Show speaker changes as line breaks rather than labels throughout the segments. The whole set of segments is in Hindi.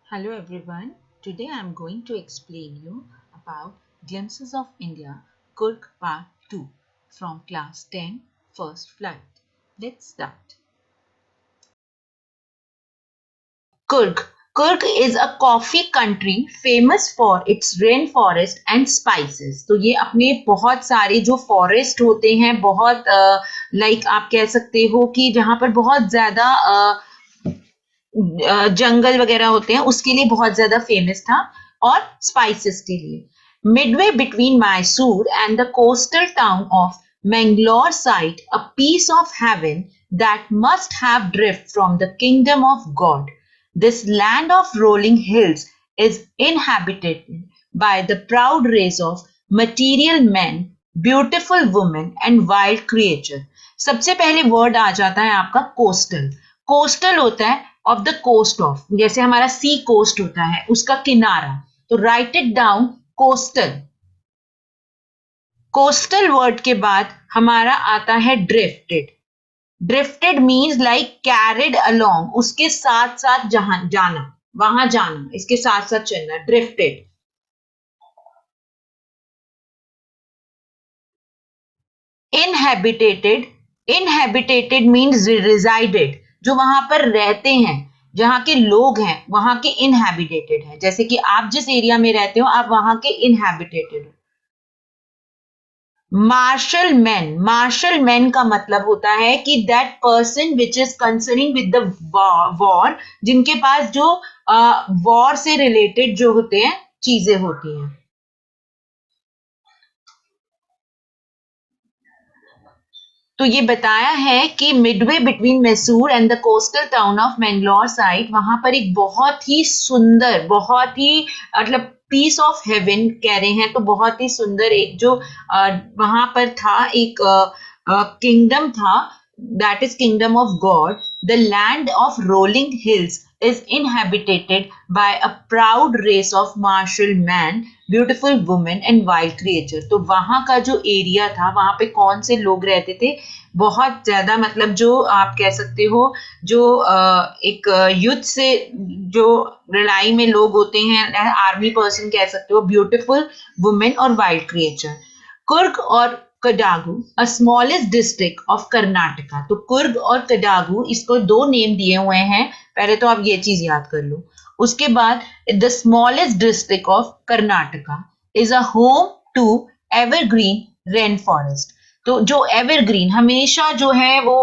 Hello everyone. Today I am going to explain you about Glimpses of India, Kurg Part 2 from Class 10 First Flight. Let's start. Kurg. Kurg is a coffee country famous for its rainforest and spices. तो ये अपने बहुत सारे जो फॉरेस्ट होते हैं बहुत आप कह सकते हो कि जहाँ पर बहुत ज्यादा जंगल वगैरह होते हैं उसके लिए बहुत ज्यादा फेमस था और स्पाइसेस के लिए midway between Mysore and the coastal town of Mangalore site a piece of heaven that must have drift from the kingdom of God this land of rolling hills is inhabited by the proud race of material men, beautiful women and wild creature. सबसे पहले वर्ड आ जाता है आपका कोस्टल. कोस्टल होता है ऑफ द कोस्ट ऑफ, जैसे हमारा सी कोस्ट होता है उसका किनारा. तो right it down coastal. Coastal word के बाद हमारा आता है drifted. Drifted means like carried along, उसके साथ साथ जहां जाना, वहां जाना, इसके साथ साथ चलना. Drifted. Inhabited. Inhabited means resided, जो वहां पर रहते हैं, जहां के लोग हैं वहां के इनहेबिटेटेड है. जैसे कि आप जिस एरिया में रहते हो आप वहां के इनहेबिटेटेड हो. Martial man. मार्शल मैन का मतलब होता है कि that person which is concerning with the war, जिनके पास जो वॉर से रिलेटेड जो होते हैं चीजें होती हैं. तो ये बताया है कि Midway between Mysore and the coastal town of Mangalore site, वहां पर एक बहुत ही सुंदर, बहुत ही मतलब पीस ऑफ हेवन कह रहे हैं तो बहुत ही सुंदर एक जो वहां पर था एक किंगडम था, that is kingdom of God. The land of rolling hills is inhabited by a proud race of martial man, beautiful women and wild creature. तो वहां का जो एरिया था वहां पे कौन से लोग रहते थे, बहुत ज्यादा मतलब जो आप कह सकते हो जो एक युद्ध से जो लड़ाई में लोग होते हैं, आर्मी पर्सन कह सकते हो, ब्यूटीफुल वुमेन और वाइल्ड क्रिएचर. कुर्ग और Kodagu a smallest district of Karnataka. तो कुर्ग और कडागू, इसको दो नेम दिए हुए हैं, पहले तो आप ये चीज याद कर लो. उसके बाद the smallest district of Karnataka is a home to evergreen rain forest. तो जो एवरग्रीन हमेशा जो है वो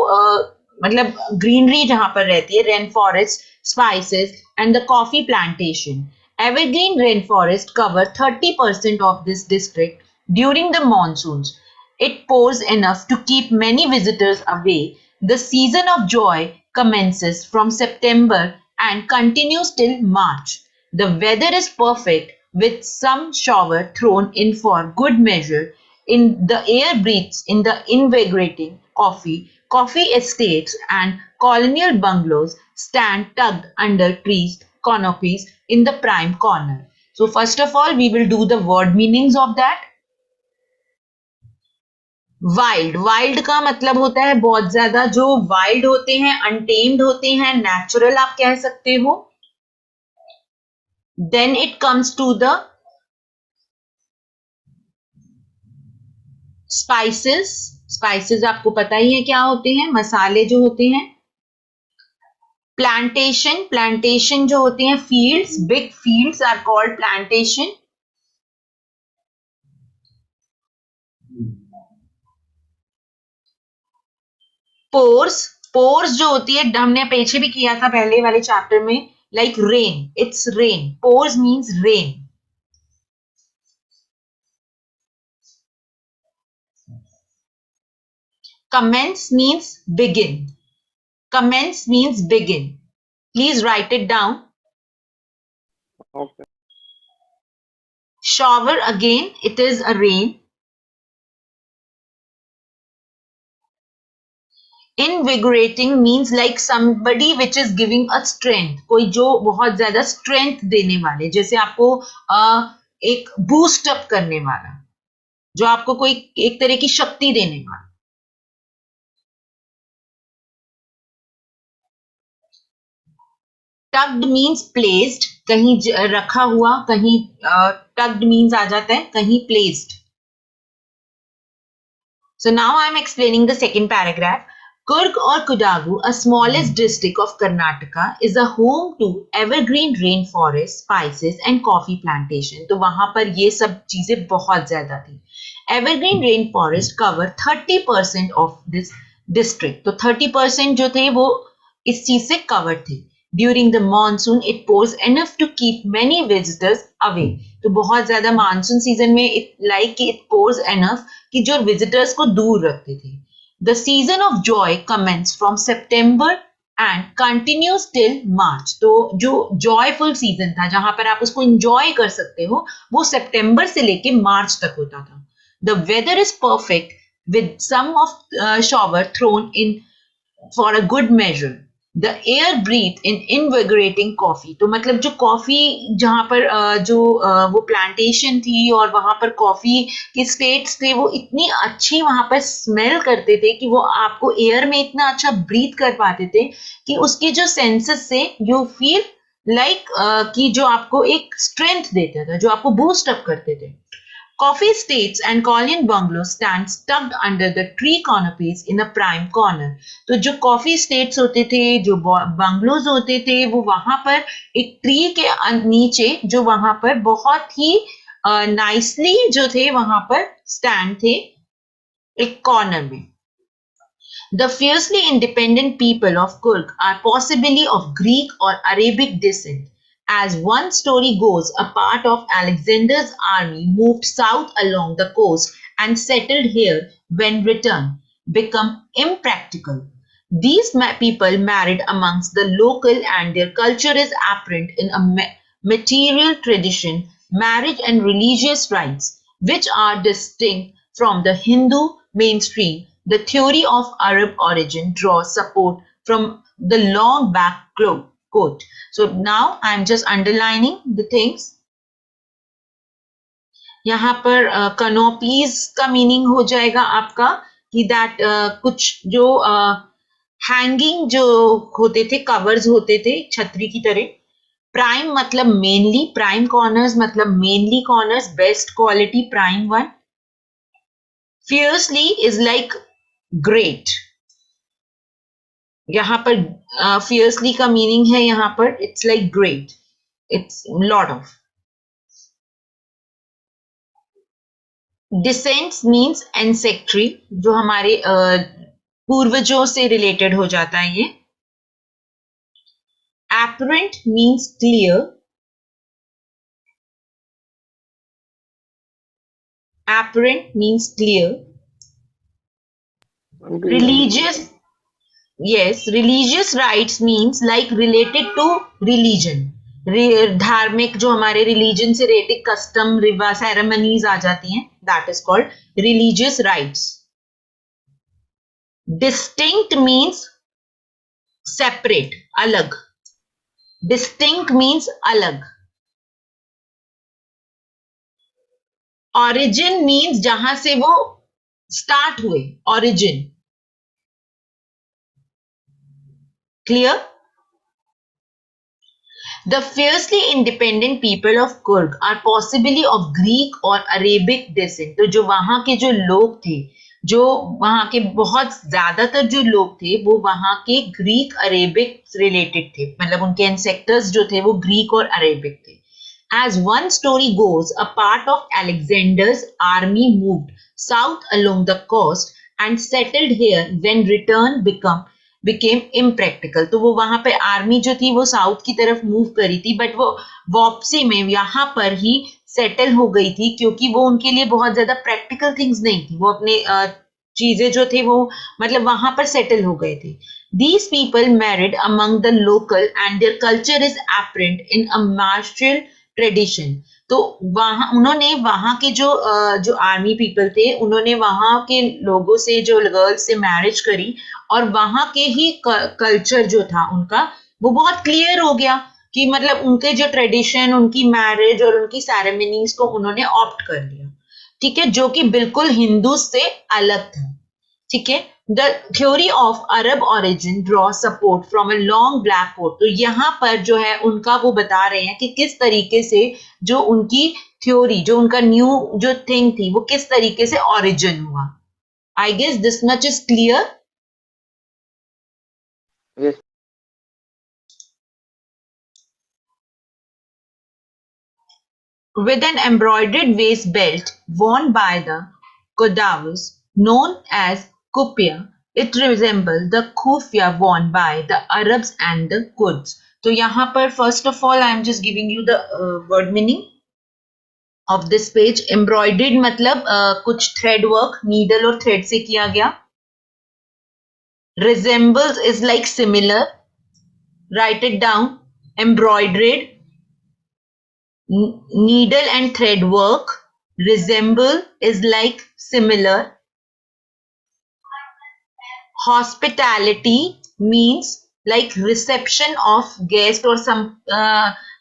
मतलब ग्रीनरी जहां पर रहती है, rain forest, spices and the coffee plantation. Evergreen rainforest cover 30% of this district during the monsoons. It pours enough to keep many visitors away. The season of joy commences from September and continues till March. The weather is perfect with some shower thrown in for good measure. In the air breathes in the invigorating coffee estates and colonial bungalows stand tucked under trees canopies in the prime corner. So first of all, we will do the word meanings of that. Wild. Wild का मतलब होता है बहुत ज्यादा, जो वाइल्ड होते हैं, अनटेम्ड होते हैं, नेचुरल आप कह सकते हो. Then it comes to the spices. Spices आपको पता ही है क्या होते हैं, मसाले जो होते हैं. प्लांटेशन. प्लांटेशन जो होते हैं fields, big fields are called plantation. पोर्स. पोर्स जो होती है, हमने पीछे भी किया था पहले वाले चैप्टर में, like rain, it's rain. Pores means rain. Commence means begin. Commence means begin. Please write it down.
Okay.
Shower, again, it is a rain. Invigorating means like somebody which is giving a strength. कोई जो बहुत ज्यादा strength देने वाले, जैसे आपको एक boost up करने वाला, जो आपको कोई एक तरह की शक्ति देने वाला. tucked means placed, कहीं रखा हुआ, कहीं tucked means आ जाता है, कहीं placed. So now I'm explaining the second paragraph. Kurg or Kudagu, a smallest district of Karnataka, is a home to evergreen rainforest, spices and coffee plantation. तो वहां पर ये सब चीजें बहुत ज्यादा थी. Evergreen rainforest cover 30% of this district. तो 30% जो थे वो इस चीज से covered थे. During the monsoon, it pours enough to keep many visitors away. तो बहुत ज्यादा मानसून सीजन में it pours enough कि जो विजिटर्स को दूर रखते थे. The season of joy commences from September and continues till March. तो जो joyful season था जहां पर आप उसको enjoy कर सकते हो वो सितंबर से लेके मार्च तक होता था. The weather is perfect with some of shower thrown in for a good measure. The air breathe in invigorating coffee. तो मतलब जो कॉफी जहां पर वो प्लांटेशन थी और वहां पर कॉफी के स्टेट्स थे वो इतनी अच्छी वहां पर स्मेल करते थे कि वो आपको एयर में इतना अच्छा ब्रीथ कर पाते थे कि उसके जो सेंसेस से यू फील लाइक कि जो आपको एक स्ट्रेंथ देता था, जो आपको बूस्ट अप करते थे. Coffee estates and colonial bungalows stand tucked under the tree canopies in a prime corner. तो जो कॉफी स्टेट्स होते थे, जो बंगलोज होते थे, वो वहां पर एक ट्री के नीचे जो वहां पर बहुत ही नाइसली जो थे वहां पर स्टैंड थे एक कॉर्नर में. The fiercely independent people of Kurg are possibly of Greek or Arabic descent. As one story goes, a part of Alexander's army moved south along the coast and settled here when return become impractical. These people married amongst the local and their culture is apparent in a material tradition, marriage and religious rites, which are distinct from the Hindu mainstream. The theory of Arab origin draws support from the long back quote. So now I'm just underlining the things. यहाँ पर canopies का meaning हो जाएगा आपका कि that कुछ जो hanging जो होते थे, covers होते थे छतरी की तरह. Prime मतलब mainly, prime corners मतलब mainly corners, best quality prime one. Fiercely is like great. यहाँ पर fiercely का meaning है यहाँ पर it's like great, it's lot of. Descent means ancestry, जो हमारे पूर्वजों से related हो जाता है ये. Apparent means clear. Apparent means clear. Religious, yes, religious rites means like related to religion. धार्मिक जो हमारे रिलीजन से रिलेटेड कस्टम सेरेमनीज आ जाती हैं, that is called religious rights. Distinct means separate, अलग. डिस्टिंक्ट मीन्स अलग. ऑरिजिन मीन्स जहां से वो स्टार्ट हुए, origin. Clear? The fiercely independent people of Kurg are possibly of Greek or Arabic descent. तो जो वहां के जो लोग थे, जो वहां के बहुत ज्यादातर जो लोग थे वो वहां के ग्रीक अरेबिक रिलेटेड थे, मतलब उनके एंसेस्टर्स जो थे वो ग्रीक और अरेबिक थे. As one story goes, a part of Alexander's army moved south along the coast and settled here when return became impractical. तो वो वहां पे आर्मी जो थी वो साउथ की तरफ मूव करी थी, बट वो वापसी में यहाँ पर ही सेटल हो गई थी क्योंकि वो उनके लिए बहुत ज्यादा प्रैक्टिकल थिंग्स नहीं थी. वो अपने चीजें जो थे वो मतलब वहां पर सेटल हो गए थे. These people married among the local and their culture is apparent in a martial tradition. तो वहां उन्होंने वहां के जो आर्मी पीपल थे उन्होंने वहां के लोगों से, जो गर्ल्स से मैरिज करी और वहां के ही कल्चर जो था उनका वो बहुत क्लियर हो गया कि मतलब उनके जो ट्रेडिशन, उनकी मैरिज और उनकी सेरेमनीज को उन्होंने ऑप्ट कर लिया. ठीक है, जो कि बिल्कुल हिंदू से अलग था. ठीक है, The theory of Arab origin draws support from a long black coat. तो यहाँ पर जो है उनका वो बता रहे हैं कि किस तरीके से जो उनकी थ्योरी, जो उनका न्यू जो थिंग थी, वो किस तरीके से origin हुआ. I guess this much is clear.
Yes.
With an embroidered waist belt worn by the Qadawis, known as kufiya, it resembles the kufiya worn by the Arabs and the Kurds. तो यहाँ पर first of all I am just giving you the word meaning of this page. Embroidered मतलब कुछ thread work, needle और thread से किया गया. Resembles is like similar. Write it down. Embroidered, needle and thread work. Resemble is like similar. Hospitality means like reception of guest or some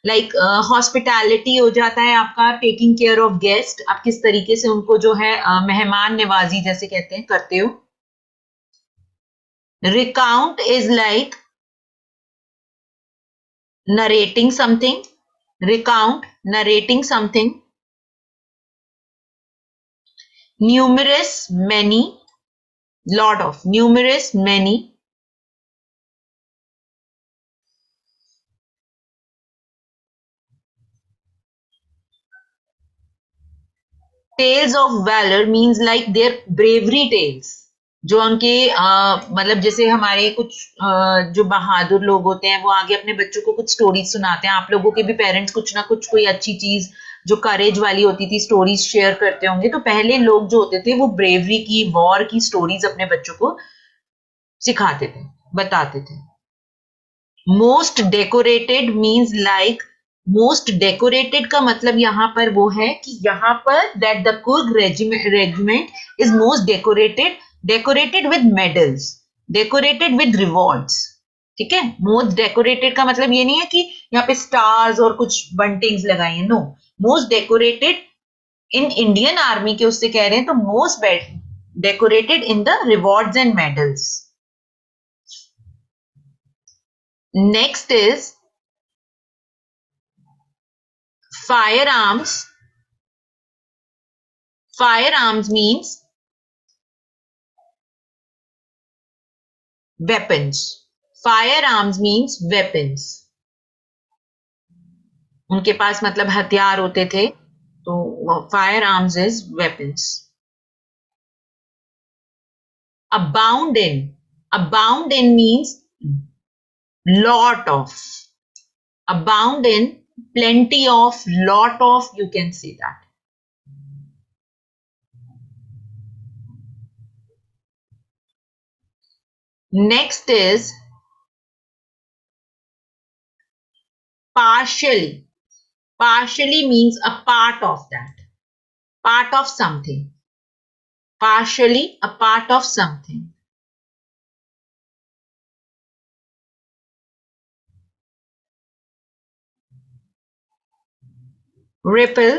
like hospitality हो जाता है आपका taking care of guest. आप किस तरीके से उनको जो है मेहमान नवाजी जैसे कहते हैं करते हो. Recount is like narrating something. Recount, narrating something. Numerous, many. Lot of, numerous, many. Tales of valor means like their bravery tales. जो उनके मतलब जैसे हमारे कुछ जो बहादुर लोग होते हैं वो आगे अपने बच्चों को कुछ स्टोरीज सुनाते हैं. आप लोगों के भी पेरेंट्स कुछ ना कुछ कोई अच्छी चीज जो करेज वाली होती थी स्टोरीज शेयर करते होंगे. तो पहले लोग जो होते थे वो ब्रेवरी की, वॉर की स्टोरीज अपने बच्चों को सिखाते थे, बताते थे. Most decorated means like, most decorated का मतलब यहाँ पर वो है कि यहाँ पर that the Coorg regiment is most decorated, decorated with medals, decorated with rewards. ठीक है. मोस्ट डेकोरेटेड का मतलब ये नहीं है कि यहाँ पे स्टार्स और कुछ बंटिंग्स लगाई है. No, most decorated in Indian army के उससे कह रहे हैं तो most decorated in the rewards and medals. Next is firearms. Firearms means weapons. Firearms means weapons. उनके पास मतलब हथियार होते थे. तो firearms is weapons. Abound in. Abound in means lot of. Abound in, plenty of, lot of, you can say that. Next is partially. Partially means a part of that. Part of something. Partially a part of something. Ripple.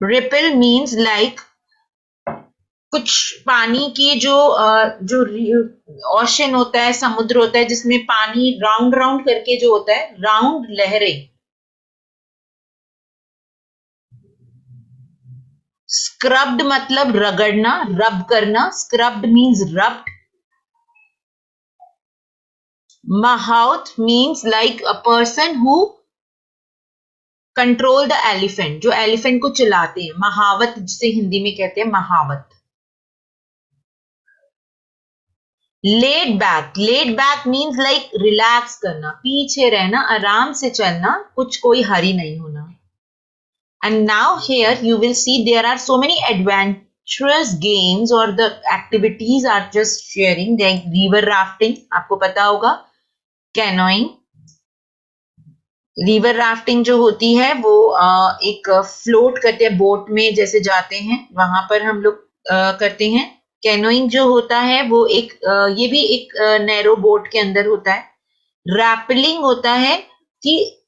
Ripple means like कुछ पानी की जो ओशन होता है, समुद्र होता है जिसमें पानी राउंड राउंड करके जो होता है, राउंड लहरें. स्क्रब्ड मतलब रगड़ना, रब करना. Scrubbed means rubbed. Mahout means like a person who control the elephant, जो एलिफेंट को चलाते हैं. महावत जिसे हिंदी में कहते हैं महावत. Laid back. Laid back means like relax करना, पीछे रहना, आराम से चलना, कुछ कोई हरी नहीं होना. And now here you will see there are so many adventurous games or the activities are just sharing like river rafting, आपको पता होगा. Canoeing. रिवर राफ्टिंग जो होती है वो एक फ्लोट करते हैं बोट में जैसे जाते हैं वहां पर हम लोग करते हैं. कैनोइंग जो होता है वो एक ये भी एक नैरो बोट के अंदर होता है. रैपलिंग होता है कि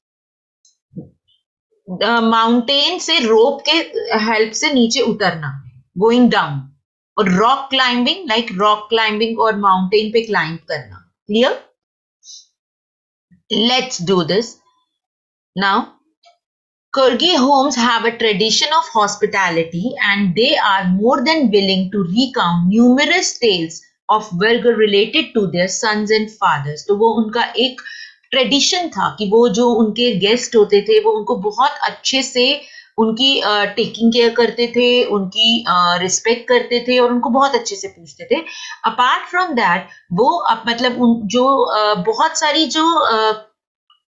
माउंटेन से रोप के हेल्प से नीचे उतरना, गोइंग डाउन. और rock climbing, like rock climbing और माउंटेन पे क्लाइंब करना. Clear? Let's do this now. Kurgi homes have a tradition of hospitality and they are more than willing to recount numerous tales of virgo related to their sons and fathers. तो वो उनका एक ट्रेडिशन था कि वो जो उनके गेस्ट होते थे वो उनको बहुत अच्छे से उनकी टेकिंग केयर करते थे, उनकी रिस्पेक्ट करते थे और उनको बहुत अच्छे से पूछते थे. अपार्ट फ्रॉम दैट वो मतलब जो बहुत सारी जो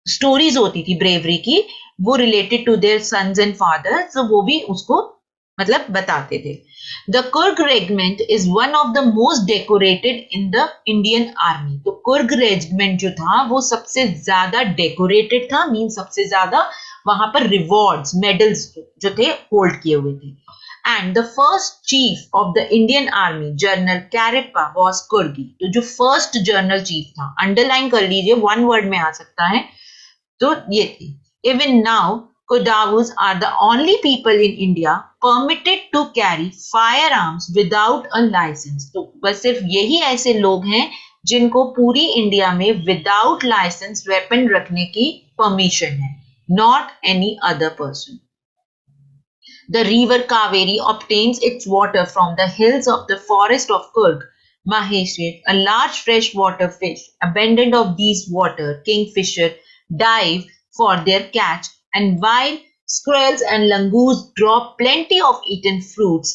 स्टोरीज होती थी ब्रेवरी की, वो related to their sons and fathers, तो वो भी उसको मतलब बताते थे. The Coorg regiment is one of the most decorated in the Indian army. तो कुर्ग रेजिमेंट जो था वो सबसे ज्यादा डेकोरेटेड था, मीन सबसे ज्यादा वहां पर रिवॉर्ड्स मेडल्स जो थे होल्ड किए हुए थे. And the first chief of the Indian army general Cariappa was Coorgi. तो जो फर्स्ट जनरल चीफ था, अंडरलाइन कर लीजिए, वन वर्ड में आ सकता है, तो ये थी. Even now, Kodavus are the only people in India permitted to carry firearms without a license. तो बस सिर्फ यही ऐसे लोग हैं जिनको पूरी इंडिया में विदाउट लाइसेंस वेपन रखने की परमिशन है, not any other person. The river Kaveri obtains its water from the hills of the forest of Kurg. Maheshwar, a large freshwater fish, abundant of these water, kingfisher, dive for their catch, and while squirrels and langurs drop plenty of eaten fruits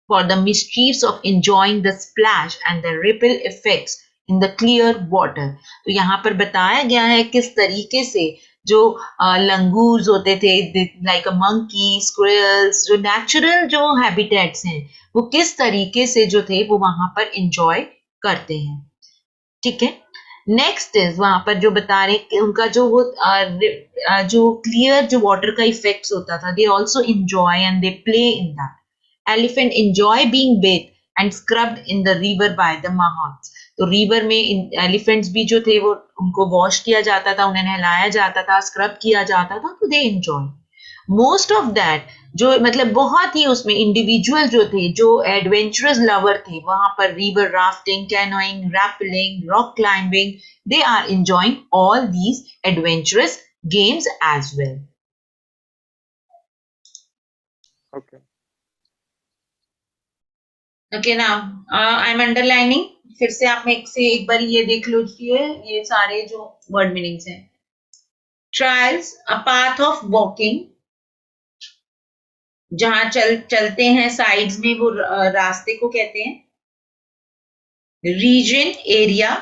for the mischiefs of enjoying the splash and the ripple effects in the clear water. तो यहाँ पर बताया गया है किस तरीके से जो लंगूर्स होते थे, लाइक अ मंकी, स्क्विरल्स, जो नेचुरल जो हैबिटेट्स हैं, वो किस तरीके से जो थे वो वहां पर एंजॉय करते हैं. ठीक है. नेक्स्ट इज वहां पर जो बता रहे कि उनका जो वो जो क्लियर जो वाटर का इफेक्ट्स होता था, they also enjoy and they play in that. Elephant enjoy being bath and scrubbed in the river by the mahouts. तो रिवर में एलिफेंट्स भी जो थे वो उनको वॉश किया जाता था, उन्हें नहलाया जाता था, स्क्रब किया जाता था, तो they enjoy. Most of that जो मतलब बहुत ही उसमें इंडिविजुअल जो थे, जो एडवेंचरस लवर थे, वहां पर river rafting, canoeing, rappelling, rock climbing, they are enjoying all these adventurous games as well.
Okay.
Okay. Now I am underlining. फिर से आप एक से एक बार ये देख लीजिए, ये सारे जो वर्ड मीनिंग्स हैं. Trials, a path of walking, जहां चलते हैं साइड्स में, वो रास्ते को कहते हैं. Reason, area.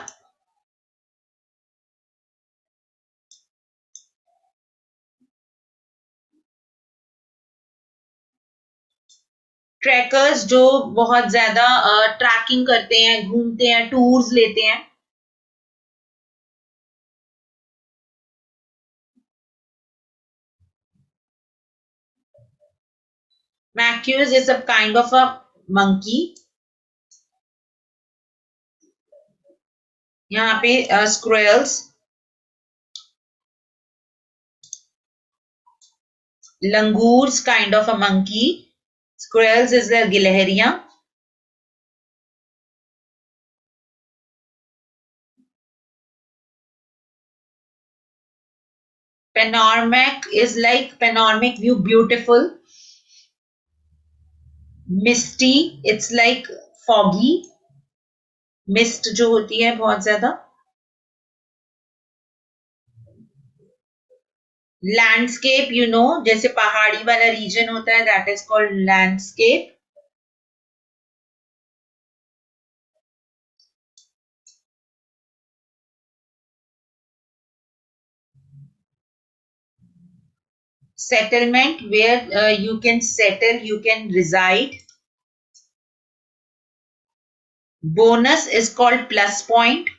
ट्रैकर्स, जो बहुत ज्यादा ट्रैकिंग करते हैं, घूमते हैं, टूर्स लेते हैं. Macaques is a kind of a monkey. यहाँ पे squirrels, langurs kind of a monkey. Squirrels is the गिलहरियां. Panoramic is like panoramic view, beautiful. Misty, it's like foggy. Mist जो होती है बहुत ज्यादा. लैंडस्केप, यू नो, जैसे पहाड़ी वाला रीजन होता है, that is called landscape. Settlement, where you can settle, you can reside. Bonus is called plus point.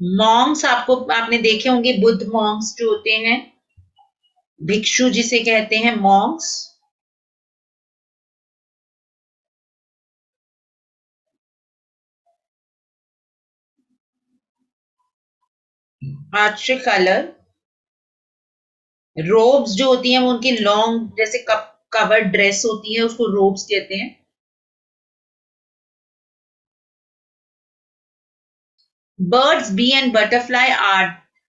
Monks, आपने देखे होंगे, बुद्ध मॉन्क्स जो होते हैं, भिक्षु जिसे कहते हैं मॉन्क्स. Arctic colour. रोब्स जो होती हैं वो उनकी लॉन्ग, जैसे कवर्ड ड्रेस होती है उसको रोब्स कहते हैं। Birds bee and butterfly are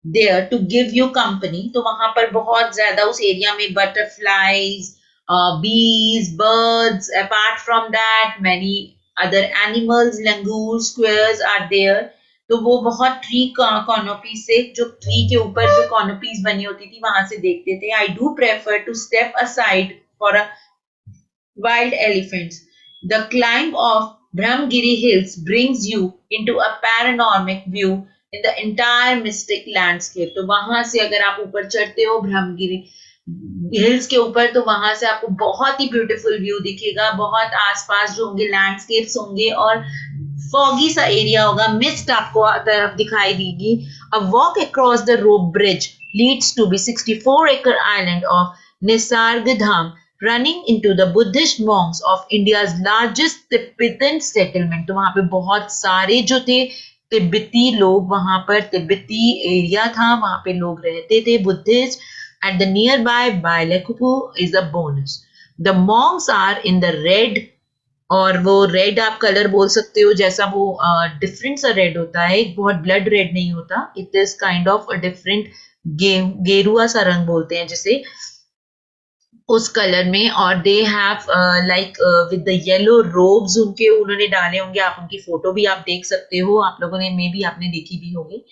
there to give you company, तो वहां पर बहुत ज्यादा उस एरिया में butterflies, bees, birds, apart from that many other animals, langurs, squirrels are there। तो वो बहुत ट्री कॉनोपी से, जो ट्री के ऊपर जो कॉनोपीज बनी होती थी वहां से देखते थे। I do prefer to step aside for a wild elephants। The climb of Brahmgiri Hills brings you into a panoramic view in the entire mystic landscape। तो वहां से अगर आप ऊपर चढ़ते हो ब्रह्मगिरी हिल्स के ऊपर, तो वहां से आपको बहुत ही ब्यूटीफुल व्यू दिखेगा। बहुत आसपास जो होंगे लैंडस्केप्स होंगे और फॉगी सा एरिया होगा, मिस्ट आपको तरफ दिखाई देगी। A walk across the rope bridge leads to be 64 acre island of Nisargadham, running into the Buddhist monks of India's largest Tibetan settlement। तो वहां पे बहुत सारे जो थे तिब्बती लोग, वहां पर तिब्बती एरिया था, वहां पे लोग रहते थे Buddhist. And the near by Bailakupu is a bonus। The monks are in the red, और वो रेड आप कलर बोल सकते हो, जैसा वो डिफरेंट सा रेड होता है, एक बहुत ब्लड रेड नहीं होता। It is kind of a different गेरुआ सा रंग बोलते हैं जिसे, उस कलर में। और they have like with the yellow ropes उनके उन्होंने डाले होंगे। आप उनकी फोटो भी आप देख सकते हो, आप लोगों ने मे बी आपने देखी भी होगी।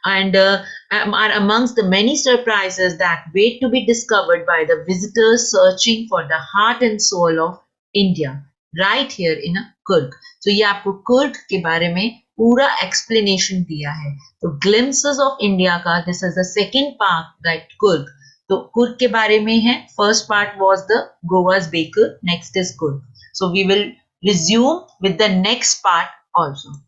and are amongst the many surprises that wait to be discovered by the visitors searching for the heart and soul of India right here in Kurg। तो ये आपको कुर्ग के बारे में पूरा एक्सप्लेनेशन दिया है। तो ग्लिम्पसेस ऑफ इंडिया का this is the second part, right, Coorg. तो कुर्ग के बारे में है। First part was the Goa's baker, next is Coorg. So we will resume with the next part also.